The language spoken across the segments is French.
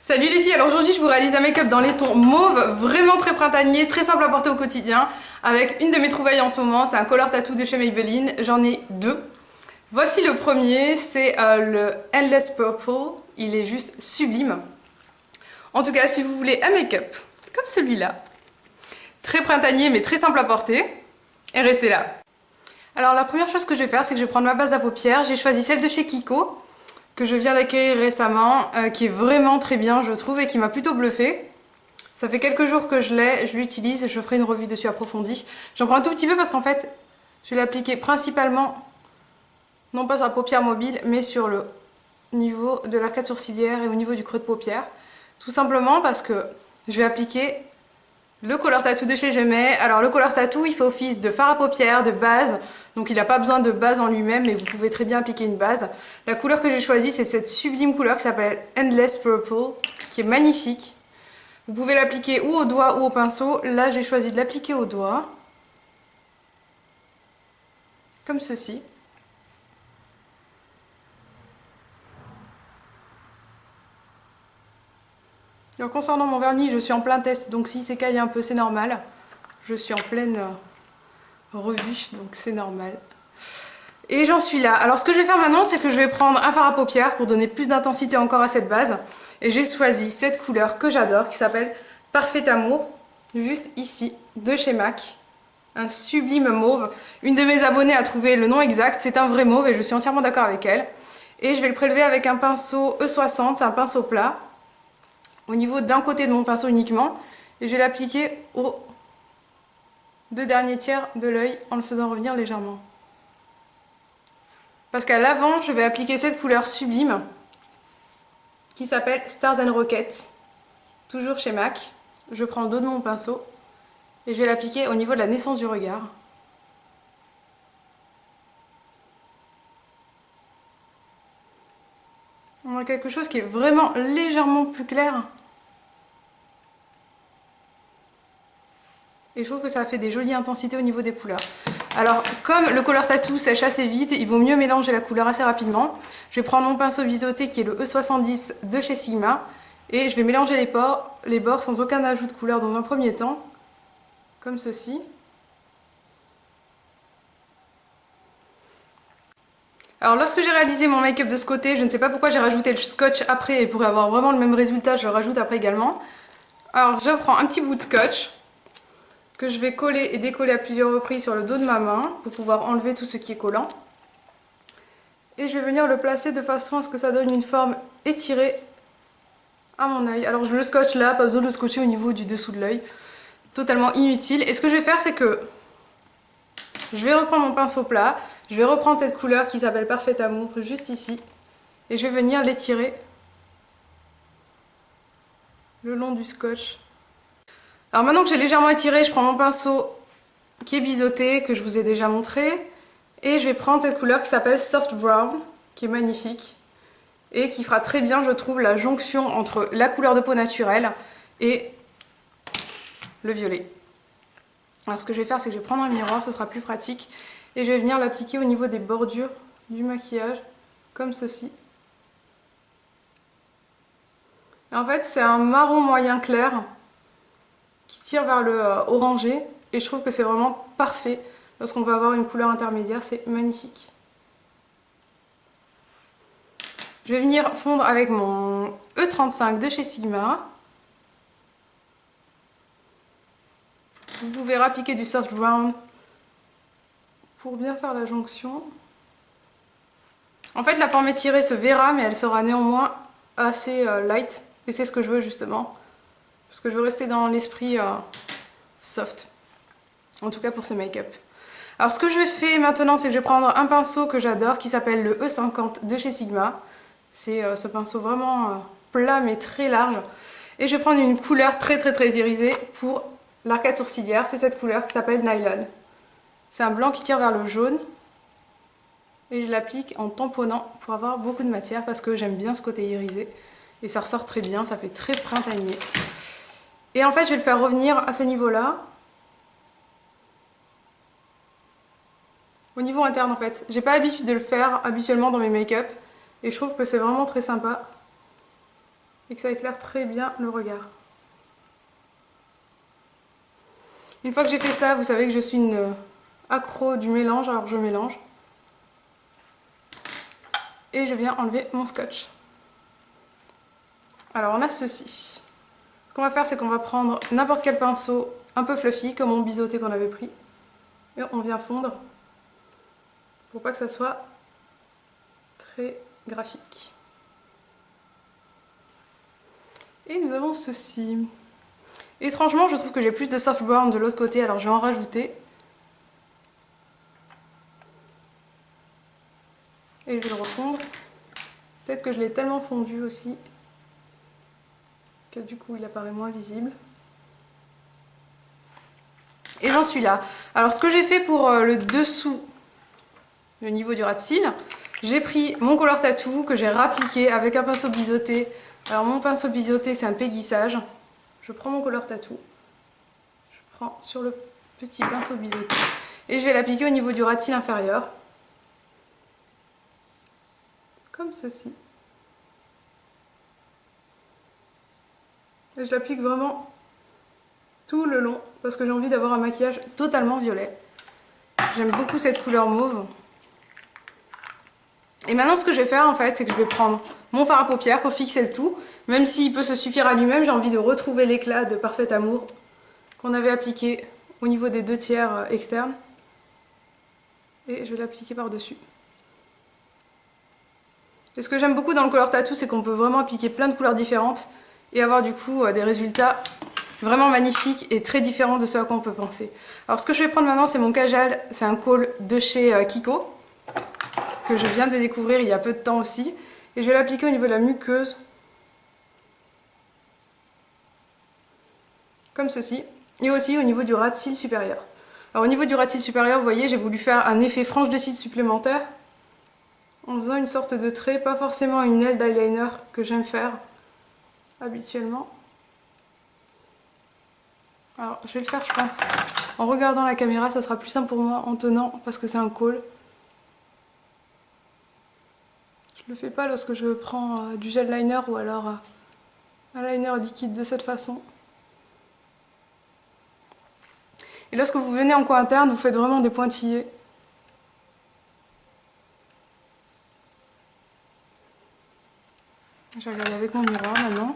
Salut les filles, alors aujourd'hui je vous réalise un make-up dans les tons mauve, vraiment très printanier, très simple à porter au quotidien, avec une de mes trouvailles en ce moment, c'est un color tattoo de chez Maybelline, j'en ai deux. Voici le premier, c'est le Endless Purple, il est juste sublime. En tout cas, si vous voulez un make-up comme celui-là, très printanier mais très simple à porter, et restez là. Alors la première chose que je vais faire, c'est que je vais prendre ma base à paupières, j'ai choisi celle de chez Kiko, que je viens d'acquérir récemment, qui est vraiment très bien je trouve et qui m'a plutôt bluffé. Ça fait quelques jours que je l'ai, je l'utilise, je ferai une revue dessus approfondie. J'en prends un tout petit peu parce qu'en fait je vais l'appliquer principalement, non pas sur la paupière mobile, mais sur le niveau de l'arcade sourcilière et au niveau du creux de paupière. Tout simplement parce que je vais appliquer le color tattoo de chez Gemay. Alors le color tattoo il fait office de fard à paupières, de base, donc il n'a pas besoin de base en lui-même, mais vous pouvez très bien appliquer une base. La couleur que j'ai choisie c'est cette sublime couleur qui s'appelle Endless Purple, qui est magnifique. Vous pouvez l'appliquer ou au doigt ou au pinceau. Là j'ai choisi de l'appliquer au doigt, comme ceci. Alors concernant mon vernis, je suis en plein test, donc si s'écaille un peu c'est normal. Je suis en pleine revue, donc c'est normal. Et j'en suis là. Alors ce que je vais faire maintenant, c'est que je vais prendre un fard à paupières pour donner plus d'intensité encore à cette base. Et j'ai choisi cette couleur que j'adore, qui s'appelle Parfait Amour, juste ici, de chez MAC. Un sublime mauve. Une de mes abonnées a trouvé le nom exact, c'est un vrai mauve et je suis entièrement d'accord avec elle. Et je vais le prélever avec un pinceau E60, c'est un pinceau plat, au niveau d'un côté de mon pinceau uniquement. Et je vais l'appliquer aux deux derniers tiers de l'œil en le faisant revenir légèrement. Parce qu'à l'avant, je vais appliquer cette couleur sublime qui s'appelle Stars and Rockets, toujours chez MAC. Je prends le dos de mon pinceau et je vais l'appliquer au niveau de la naissance du regard. On a quelque chose qui est vraiment légèrement plus clair. Et je trouve que ça fait des jolies intensités au niveau des couleurs. Alors, comme le color tattoo sèche assez vite, il vaut mieux mélanger la couleur assez rapidement. Je vais prendre mon pinceau biseauté qui est le E70 de chez Sigma. Et je vais mélanger les bords sans aucun ajout de couleur dans un premier temps. Comme ceci. Alors lorsque j'ai réalisé mon make-up de ce côté, je ne sais pas pourquoi j'ai rajouté le scotch après et pour avoir vraiment le même résultat, je le rajoute après également. Alors je prends un petit bout de scotch que je vais coller et décoller à plusieurs reprises sur le dos de ma main pour pouvoir enlever tout ce qui est collant. Et je vais venir le placer de façon à ce que ça donne une forme étirée à mon œil. Alors je le scotche là, pas besoin de le scotcher au niveau du dessous de l'œil, totalement inutile. Et ce que je vais faire, c'est que je vais reprendre mon pinceau plat, je vais reprendre cette couleur qui s'appelle Parfait Amour juste ici et je vais venir l'étirer le long du scotch. Alors maintenant que j'ai légèrement étiré, je prends mon pinceau qui est biseauté, que je vous ai déjà montré, et je vais prendre cette couleur qui s'appelle Soft Brown, qui est magnifique, et qui fera très bien, je trouve, la jonction entre la couleur de peau naturelle et le violet. Alors ce que je vais faire, c'est que je vais prendre un miroir, ce sera plus pratique, et je vais venir l'appliquer au niveau des bordures du maquillage, comme ceci. Et en fait, c'est un marron moyen clair, qui tire vers le orangé et je trouve que c'est vraiment parfait lorsqu'on veut avoir une couleur intermédiaire, c'est magnifique. Je vais venir fondre avec mon E35 de chez Sigma. Vous pouvez appliquer du soft brown pour bien faire la jonction. En fait la forme étirée se verra mais elle sera néanmoins assez light et c'est ce que je veux justement. Parce que je veux rester dans l'esprit soft. En tout cas pour ce make-up. Alors ce que je vais faire maintenant, c'est que je vais prendre un pinceau que j'adore qui s'appelle le E50 de chez Sigma. C'est ce pinceau vraiment plat mais très large. Et je vais prendre une couleur très irisée pour l'arcade sourcilière. C'est cette couleur qui s'appelle Nylon. C'est un blanc qui tire vers le jaune. Et je l'applique en tamponnant pour avoir beaucoup de matière parce que j'aime bien ce côté irisé. Et ça ressort très bien, ça fait très printanier. Et en fait, je vais le faire revenir à ce niveau-là. Au niveau interne, en fait. J'ai pas l'habitude de le faire habituellement dans mes make-up. Et je trouve que c'est vraiment très sympa. et que ça éclaire très bien le regard. Une fois que j'ai fait ça, vous savez que je suis une accro du mélange, alors je mélange. Et je viens enlever mon scotch. Alors on a ceci. Ce qu'on va faire, c'est qu'on va prendre n'importe quel pinceau un peu fluffy, comme mon biseauté qu'on avait pris. Et on vient fondre pour pas que ça soit très graphique. Et nous avons ceci. Étrangement, je trouve que j'ai plus de soft brown de l'autre côté, alors je vais en rajouter. Et je vais le refondre. Peut-être que je l'ai tellement fondu aussi que du coup il apparaît moins visible. Et j'en suis là. Alors ce que j'ai fait pour le dessous, le niveau du ras de cils, j'ai pris mon Color Tattoo que j'ai rappliqué avec un pinceau biseauté. Alors mon pinceau biseauté c'est un péguissage. Je prends mon Color Tattoo, je prends sur le petit pinceau biseauté et je vais l'appliquer au niveau du ras de cils inférieur. Comme ceci. Et je l'applique vraiment tout le long parce que j'ai envie d'avoir un maquillage totalement violet. J'aime beaucoup cette couleur mauve. Et maintenant ce que je vais faire en fait, c'est que je vais prendre mon fard à paupières pour fixer le tout. Même s'il peut se suffire à lui-même, j'ai envie de retrouver l'éclat de Parfait Amour qu'on avait appliqué au niveau des 2/3 externes. Et je vais l'appliquer par-dessus. Et ce que j'aime beaucoup dans le Color Tattoo, c'est qu'on peut vraiment appliquer plein de couleurs différentes et avoir du coup des résultats vraiment magnifiques et très différents de ce à quoi on peut penser. Alors ce que je vais prendre maintenant, c'est mon Kajal, c'est un kohl de chez Kiko, que je viens de découvrir il y a peu de temps aussi. Et je vais l'appliquer au niveau de la muqueuse, comme ceci, et aussi au niveau du ras de cils supérieur. Alors au niveau du ras de cils supérieur, vous voyez, j'ai voulu faire un effet frange de cils supplémentaire, en faisant une sorte de trait, pas forcément une aile d'eyeliner que j'aime faire habituellement. Alors je vais le faire, je pense, en regardant la caméra, ça sera plus simple pour moi en tenant, parce que c'est un kohl. Je le fais pas lorsque je prends du gel liner ou alors un liner liquide de cette façon. Et lorsque vous venez en coin interne, vous faites vraiment des pointillés. Je vais regarder avec mon miroir maintenant.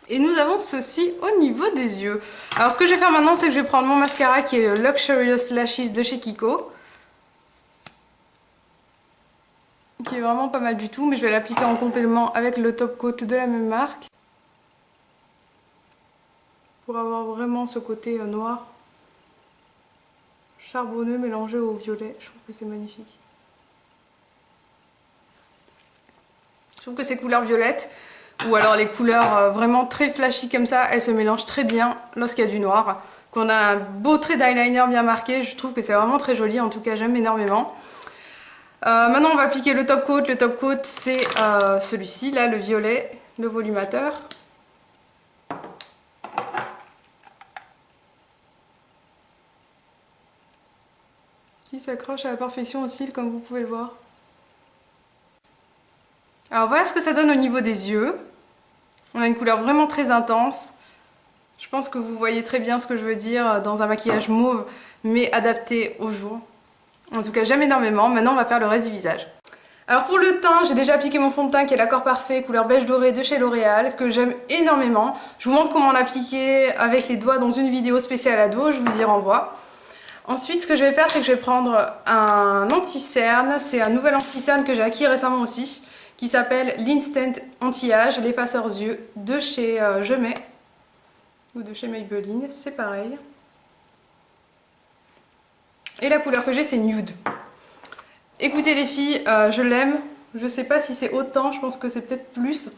Et nous avons ceci au niveau des yeux. Alors ce que je vais faire maintenant, c'est que je vais prendre mon mascara qui est le Luxurious Lashes de chez Kiko. Qui est vraiment pas mal du tout, mais je vais l'appliquer en complément avec le top coat de la même marque. Pour avoir vraiment ce côté noir, charbonneux mélangé au violet. Je trouve que c'est magnifique. Je trouve que ces couleurs violettes, ou alors les couleurs vraiment très flashy comme ça, elles se mélangent très bien lorsqu'il y a du noir. Qu'on a un beau trait d'eyeliner bien marqué, je trouve que c'est vraiment très joli, en tout cas j'aime énormément. Maintenant on va appliquer le top coat. Le top coat c'est celui-ci, là, le violet, le volumateur. Qui s'accroche à la perfection au cils, comme vous pouvez le voir. Alors voilà ce que ça donne au niveau des yeux. On a une couleur vraiment très intense. Je pense que vous voyez très bien ce que je veux dire dans un maquillage mauve, mais adapté au jour. En tout cas, j'aime énormément. Maintenant, on va faire le reste du visage. Alors pour le teint, j'ai déjà appliqué mon fond de teint qui est l'Accord Parfait couleur beige doré de chez L'Oréal, que j'aime énormément. Je vous montre comment l'appliquer avec les doigts dans une vidéo spéciale ado, je vous y renvoie. Ensuite, ce que je vais faire, c'est que je vais prendre un anti-cerne. C'est un nouvel anti-cerne que j'ai acquis récemment aussi, qui s'appelle l'Instant Anti-Âge, l'effaceur yeux de chez Je Mets, ou de chez Maybelline, c'est pareil. Et la couleur que j'ai, c'est Nude. Écoutez les filles, je l'aime. Je sais pas si c'est autant, je pense que c'est peut-être plus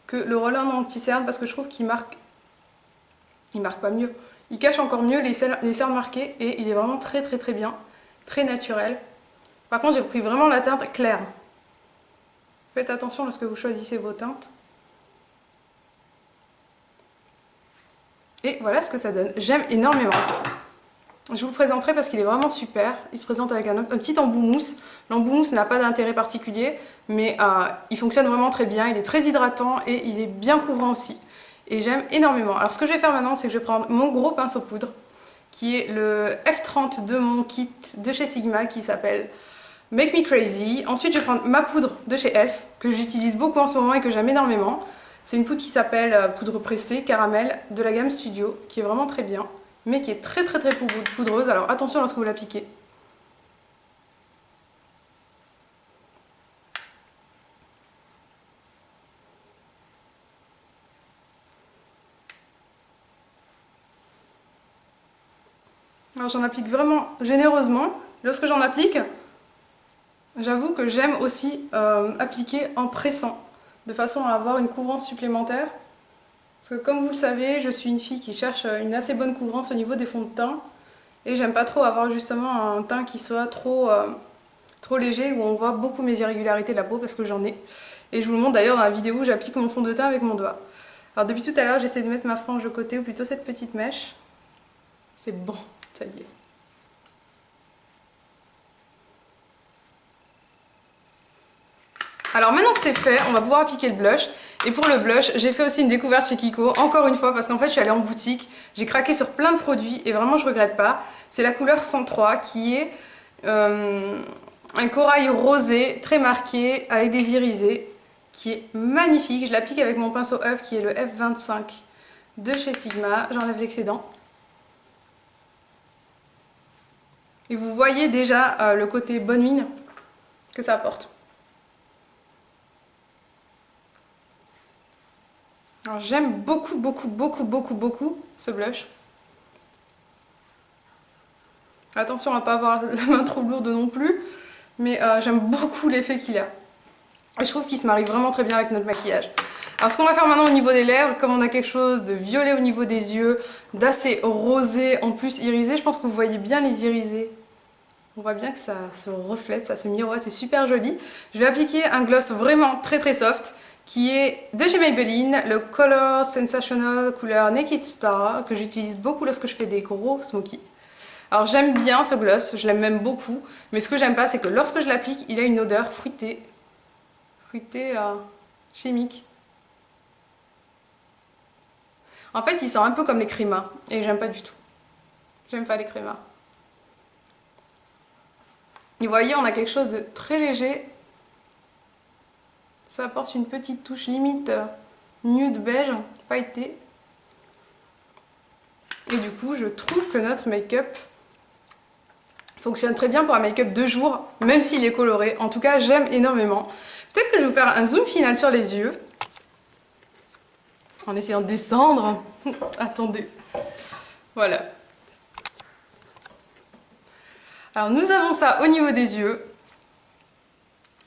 que le roller anti-cerne, parce que je trouve qu'il marque... Il marque pas mieux. Il cache encore mieux les cernes marquées et il est vraiment très très très bien, très naturel. Par contre, j'ai pris vraiment la teinte claire. Faites attention lorsque vous choisissez vos teintes. Et voilà ce que ça donne. J'aime énormément. Je vous le présenterai parce qu'il est vraiment super. Il se présente avec un petit embout mousse. L'embout mousse n'a pas d'intérêt particulier, mais il fonctionne vraiment très bien. Il est très hydratant et il est bien couvrant aussi. Et j'aime énormément. Alors ce que je vais faire maintenant, c'est que je vais prendre mon gros pinceau poudre, qui est le F30 de mon kit de chez Sigma, qui s'appelle Make Me Crazy. Ensuite, je vais prendre ma poudre de chez Elf, que j'utilise beaucoup en ce moment et que j'aime énormément. C'est une poudre qui s'appelle poudre pressée, caramel, de la gamme Studio, qui est vraiment très bien, mais qui est très poudreuse. Alors attention lorsque vous l'appliquez. Alors j'en applique vraiment généreusement. Lorsque j'en applique, j'avoue que j'aime aussi appliquer en pressant, de façon à avoir une couvrance supplémentaire. Parce que comme vous le savez, je suis une fille qui cherche une assez bonne couvrance au niveau des fonds de teint. Et j'aime pas trop avoir justement un teint qui soit trop léger, où on voit beaucoup mes irrégularités de la peau, parce que j'en ai. Et je vous le montre d'ailleurs dans la vidéo où j'applique mon fond de teint avec mon doigt. Alors depuis tout à l'heure, j'essaie de mettre ma frange de côté, ou plutôt cette petite mèche. C'est bon, ça y est. Alors maintenant que c'est fait, on va pouvoir appliquer le blush. Et pour le blush, j'ai fait aussi une découverte chez Kiko, encore une fois, parce qu'en fait je suis allée en boutique, j'ai craqué sur plein de produits et vraiment je regrette pas. C'est la couleur 103 qui est un corail rosé très marqué avec des irisés, qui est magnifique. Je l'applique avec mon pinceau œuf qui est le F25 de chez Sigma. J'enlève l'excédent. Et vous voyez déjà le côté bonne mine que ça apporte. Alors j'aime beaucoup ce blush. Attention à ne pas avoir la main trop lourde non plus, mais j'aime beaucoup l'effet qu'il a. Et je trouve qu'il se marie vraiment très bien avec notre maquillage. Alors ce qu'on va faire maintenant au niveau des lèvres, comme on a quelque chose de violet au niveau des yeux, d'assez rosé en plus irisé, je pense que vous voyez bien les irisés. On voit bien que ça se reflète, ça se miroite, c'est super joli. Je vais appliquer un gloss vraiment très soft, qui est de chez Maybelline, le Color Sensational couleur Naked Star, que j'utilise beaucoup lorsque je fais des gros smoky. Alors j'aime bien ce gloss, je l'aime même beaucoup, mais ce que j'aime pas, c'est que lorsque je l'applique, il a une odeur fruitée, chimique. En fait, il sent un peu comme les crémas, et j'aime pas du tout. J'aime pas les crémas. Et vous voyez, on a quelque chose de très léger. Ça apporte une petite touche limite nude beige, pailleté. Et du coup, je trouve que notre make-up fonctionne très bien pour un make-up de jour, même s'il est coloré. En tout cas, j'aime énormément. Peut-être que je vais vous faire un zoom final sur les yeux. En essayant de descendre. Attendez. Voilà. Alors nous avons ça au niveau des yeux.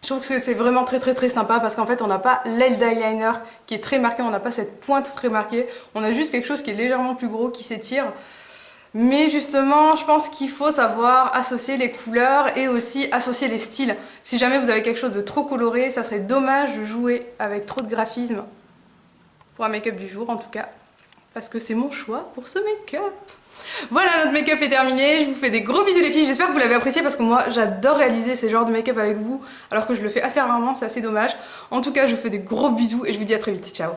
Je trouve que c'est vraiment très sympa parce qu'en fait on n'a pas l'aile d'eyeliner qui est très marquée, on n'a pas cette pointe très marquée, on a juste quelque chose qui est légèrement plus gros, qui s'étire. Mais justement, je pense qu'il faut savoir associer les couleurs et aussi associer les styles. Si jamais vous avez quelque chose de trop coloré, ça serait dommage de jouer avec trop de graphisme. Pour un make-up du jour en tout cas. Parce que c'est mon choix pour ce make-up. Voilà, notre make-up est terminé. Je vous fais des gros bisous les filles. J'espère que vous l'avez apprécié parce que moi j'adore réaliser ces genres de make-up avec vous. Alors que je le fais assez rarement, c'est assez dommage. En tout cas, je vous fais des gros bisous et je vous dis à très vite. Ciao.